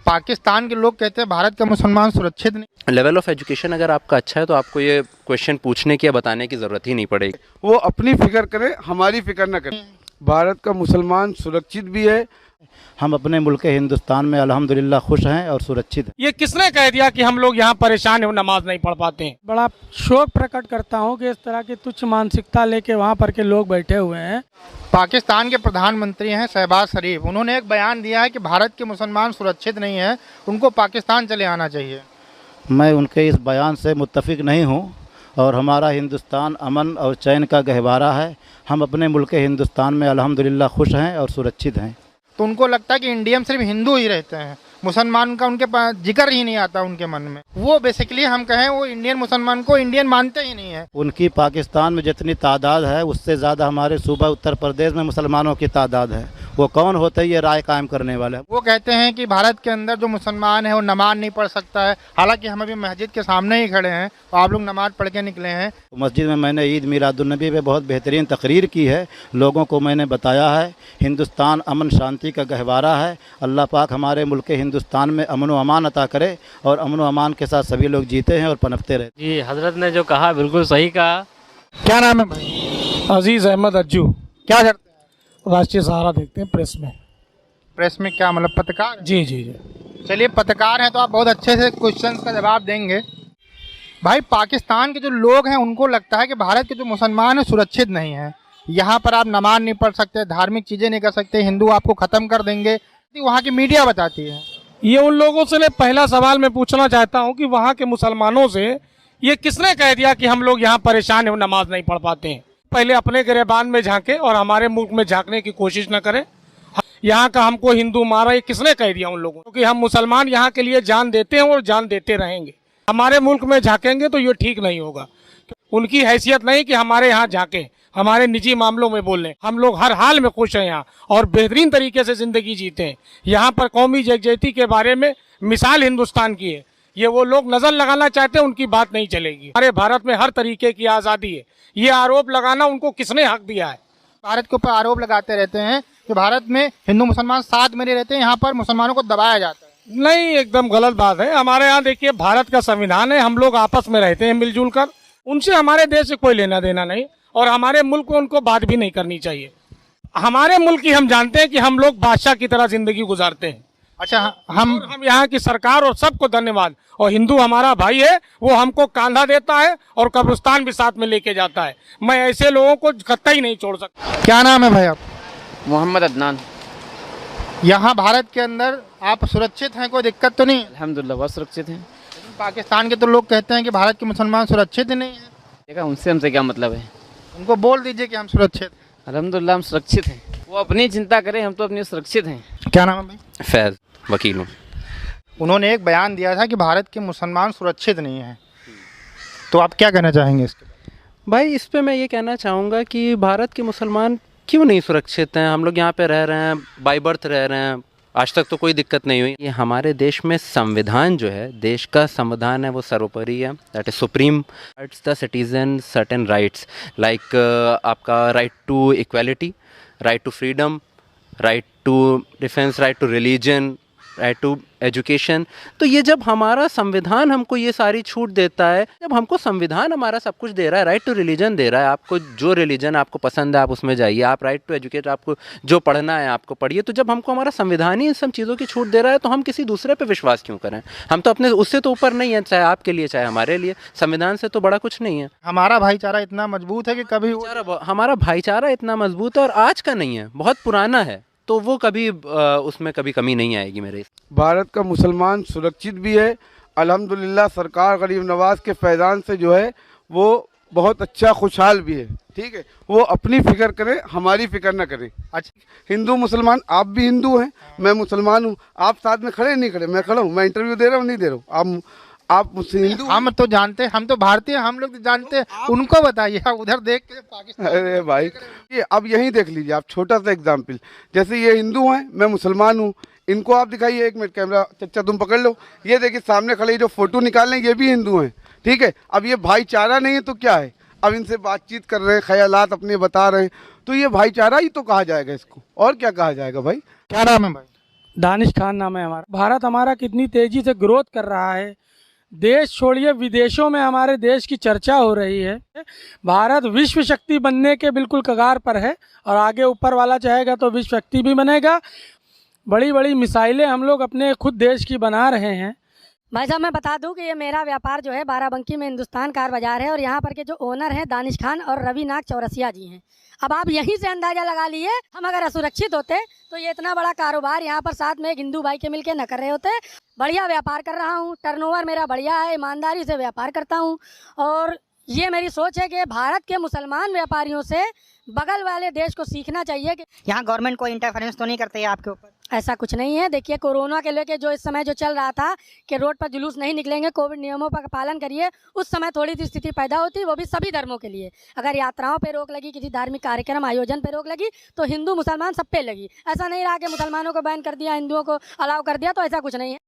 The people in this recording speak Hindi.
पाकिस्तान के लोग कहते हैं भारत का मुसलमान सुरक्षित नहीं। लेवल ऑफ एजुकेशन अगर आपका अच्छा है तो आपको ये क्वेश्चन पूछने की या बताने की ज़रूरत ही नहीं पड़ेगी। वो अपनी फिक्र करे, हमारी फिक्र न करे। भारत का मुसलमान सुरक्षित भी है। हम अपने मुल्क हिंदुस्तान में अल्हम्दुलिल्लाह खुश हैं और सुरक्षित हैं। ये किसने कह दिया कि हम लोग यहाँ परेशान हैं, नमाज नहीं पढ़ पाते हैं। बड़ा शोक प्रकट करता हूँ कि इस तरह की तुच्छ मानसिकता लेके वहाँ पर के लोग बैठे हुए हैं। पाकिस्तान के प्रधानमंत्री हैं शहबाज शरीफ, उन्होंने एक बयान दिया है कि भारत के मुसलमान सुरक्षित नहीं है, उनको पाकिस्तान चले आना चाहिए। मैं उनके इस बयान से मुत्तफिक नहीं हूँ और हमारा हिंदुस्तान अमन और चैन का गहवारा है। हम अपने मुल्क हिंदुस्तान में अल्हम्दुलिल्लाह खुश हैं और सुरक्षित हैं। तो उनको लगता है कि इंडिया में सिर्फ हिंदू ही रहते हैं, मुसलमान का उनके पास जिक्र ही नहीं आता उनके मन में। वो बेसिकली हम कहें वो इंडियन मुसलमान को इंडियन मानते ही नहीं है। उनकी पाकिस्तान में जितनी तादाद है उससे ज़्यादा हमारे सूबा उत्तर प्रदेश में मुसलमानों की तादाद है। वो कौन होते हैं ये राय कायम करने वाले? वो कहते हैं कि भारत के अंदर जो मुसलमान है वो नमाज नहीं पढ़ सकता है। हालांकि हम अभी मस्जिद के सामने ही खड़े हैं और आप लोग नमाज पढ़ के निकले हैं। मस्जिद में मैंने ईद मिलादुन्नबी पे बहुत बेहतरीन तकरीर की है। लोगों को मैंने बताया है हिंदुस्तान अमन शांति का गहवारा है। अल्लाह पाक हमारे मुल्क हिंदुस्तान में अमन व अमान अता करे और अमन व अमान के साथ सभी लोग जीते हैं और पनपते रहे। जी हजरत ने जो कहा बिल्कुल सही कहा। क्या नाम है भाई? अजीज अहमद अज्जू। क्या करते हैं? राष्ट्रीय सहारा देखते हैं प्रेस में। प्रेस में क्या मतलब पत्रकार? जी जी जी। चलिए पत्रकार हैं तो आप बहुत अच्छे से क्वेश्चंस का जवाब देंगे। भाई पाकिस्तान के जो लोग हैं उनको लगता है कि भारत के जो मुसलमान हैं सुरक्षित नहीं है। यहाँ पर आप नमाज नहीं पढ़ सकते, धार्मिक चीज़ें नहीं कर सकते, हिंदू आपको ख़त्म कर देंगे, वहाँ की मीडिया बताती है। ये उन लोगों से पहला सवाल मैं पूछना चाहता हूँ कि वहाँ के मुसलमानों से ये किसने कह दिया कि हम लोग यहाँ परेशान हैं, नमाज नहीं पढ़ पाते हैं। पहले अपने गिरेबान में झांके और हमारे मुल्क में झांकने की कोशिश न करें। यहाँ का हमको हिंदू मारा, ये किसने कह दिया उन लोगों को? क्योंकि हम मुसलमान यहाँ के लिए जान देते हैं और जान देते रहेंगे। हमारे मुल्क में झांकेंगे तो ये ठीक नहीं होगा। उनकी हैसियत नहीं कि हमारे यहाँ झांके, हमारे निजी मामलों में बोलें। हम लोग हर हाल में खुश हैं यहाँ और बेहतरीन तरीके से ज़िंदगी जीते हैं। यहाँ पर कौमी यकजहती के बारे में मिसाल हिंदुस्तान की है। ये वो लोग नज़र लगाना चाहते हैं, उनकी बात नहीं चलेगी। हमारे भारत में हर तरीके की आज़ादी है। ये आरोप लगाना उनको किसने हक दिया है? भारत के ऊपर आरोप लगाते रहते हैं कि भारत में हिंदू मुसलमान साथ में नहीं रहते हैं, यहाँ पर मुसलमानों को दबाया जाता है। नहीं, एकदम गलत बात है। हमारे यहाँ देखिए भारत का संविधान है, हम लोग आपस में रहते हैं मिलजुल कर। उनसे हमारे देश से कोई लेना देना नहीं और हमारे मुल्क को उनको बात भी नहीं करनी चाहिए। हमारे मुल्क की हम जानते हैं कि हम लोग बादशाह की तरह जिंदगी गुजारते हैं। अच्छा, हम यहाँ की सरकार और सबको धन्यवाद। और हिंदू हमारा भाई है, वो हमको कांधा देता है और कब्रिस्तान भी साथ में लेके जाता है। मैं ऐसे लोगों को कतई नहीं छोड़ सकता। क्या नाम है भाई आप? मोहम्मद अदनान। यहाँ भारत के अंदर आप सुरक्षित हैं, कोई दिक्कत तो नहीं? अल्हम्दुलिल्लाह बहुत सुरक्षित हैं। पाकिस्तान के तो लोग कहते हैं कि भारत के मुसलमान सुरक्षित ही नहीं है। देखा, उनसे हमसे क्या मतलब है? उनको बोल दीजिए कि हम सुरक्षित। अल्हम्दुलिल्लाह हम सुरक्षित हैं। वो अपनी चिंता करें, हम तो अपनी सुरक्षित हैं। क्या नाम है भाई? फैज़, वकील हूँ। उन्होंने एक बयान दिया था कि भारत के मुसलमान सुरक्षित नहीं हैं, तो आप क्या कहना चाहेंगे इसके? भाई इस पे मैं ये कहना चाहूँगा कि भारत के मुसलमान क्यों नहीं सुरक्षित हैं। हम लोग यहाँ पे रह रहे हैं, बाई बर्थ रह रहे हैं, आज तक तो कोई दिक्कत नहीं हुई। ये हमारे देश में संविधान जो है, देश का संविधान है, वो सर्वोपरि है। That is supreme rights the citizen certain rights like आपका right to equality, right to freedom, right to defence, right to religion, right to education. तो ये जब हमारा संविधान हमको ये सारी छूट देता है, जब हमको संविधान हमारा सब कुछ दे रहा है, राइट टू रिलीजन दे रहा है, आपको जो रिलीजन आपको पसंद है आप उसमें जाइए, आप राइट टू एजुकेट, आपको जो पढ़ना है आपको पढ़िए। तो जब हमको हमारा संविधान ही इन सब चीज़ों की छूट दे रहा है तो हम किसी दूसरे पे विश्वास क्यों करें? हम तो अपने उससे तो ऊपर नहीं है, चाहे आपके लिए चाहे हमारे लिए। संविधान से तो बड़ा कुछ नहीं है। हमारा भाईचारा इतना मजबूत है कि कभी हमारा भाईचारा इतना मजबूत है और आज का नहीं है, बहुत पुराना है, तो वो कभी उसमें कभी कमी नहीं आएगी मेरे। भारत का मुसलमान सुरक्षित भी है अल्हम्दुलिल्लाह। सरकार गरीब नवाज के फैज़ान से जो है वो बहुत अच्छा खुशहाल भी है। ठीक है, वो अपनी फिक्र करे, हमारी फिक्र ना करे। अच्छा, हिंदू मुसलमान, आप भी हिंदू हैं, मैं मुसलमान हूँ, आप साथ में खड़े नहीं खड़े? मैं खड़ा हूँ, मैं इंटरव्यू दे रहा हूँ नहीं दे रहा हूँ? आप मुझसे हिंदू? हम तो जानते, हम तो भारतीय, हम लोग तो जानते हैं। उनको बताइए, आप उधर देख के पाकिस्तान। अरे भाई, ये अब यहीं देख लीजिए आप, छोटा सा एग्जाम्पल। जैसे ये हिंदू हैं, मैं मुसलमान हूँ, इनको आप दिखाइए। एक मिनट कैमरा चच्चा तुम पकड़ लो। ये देखिए सामने खड़े जो फोटो निकाल रहे हैं, ये भी हिंदू हैं। ठीक है, अब ये भाईचारा नहीं है तो क्या है? अब इनसे बातचीत कर रहे हैं, ख्यालात अपने बता रहे हैं, तो ये भाईचारा ही तो कहा जाएगा इसको, और क्या कहा जाएगा भाई? क्या नाम है भाई? दानिश खान नाम है हमारा। भारत हमारा कितनी तेजी से ग्रोथ कर रहा है, देश छोड़िए विदेशों में हमारे देश की चर्चा हो रही है। भारत विश्व शक्ति बनने के बिल्कुल कगार पर है और आगे ऊपर वाला चाहेगा तो विश्व शक्ति भी बनेगा। बड़ी बड़ी मिसाइलें हम लोग अपने खुद देश की बना रहे हैं। भाई साहब मैं बता दूं कि ये मेरा व्यापार जो है बाराबंकी में हिंदुस्तान कार बाजार है और यहाँ पर के जो ओनर हैं दानिश खान और रवि नाग चौरसिया जी हैं। अब आप यहीं से अंदाजा लगा लिए, हम अगर असुरक्षित होते तो ये इतना बड़ा कारोबार यहाँ पर साथ में एक हिंदू भाई के मिलके न कर रहे होते। बढ़िया व्यापार कर रहा हूँ, टर्नओवर मेरा बढ़िया है, ईमानदारी से व्यापार करता हूँ और ये मेरी सोच है कि भारत के मुसलमान व्यापारियों से बगल वाले देश को सीखना चाहिए कि यहाँ गवर्नमेंट कोई इंटरफेरेंस तो नहीं करते है आपके ऊपर? ऐसा कुछ नहीं है। देखिए कोरोना के लेके जो इस समय जो चल रहा था कि रोड पर जुलूस नहीं निकलेंगे, कोविड नियमों का पालन करिए, उस समय थोड़ी सी स्थिति पैदा होती, वो भी सभी धर्मों के लिए। अगर यात्राओं पे रोक लगी, किसी धार्मिक कार्यक्रम आयोजन पे रोक लगी तो हिंदू मुसलमान सब पे लगी। ऐसा नहीं रहा कि मुसलमानों को बैन कर दिया, हिंदुओं को अलाउ कर दिया, तो ऐसा कुछ नहीं है।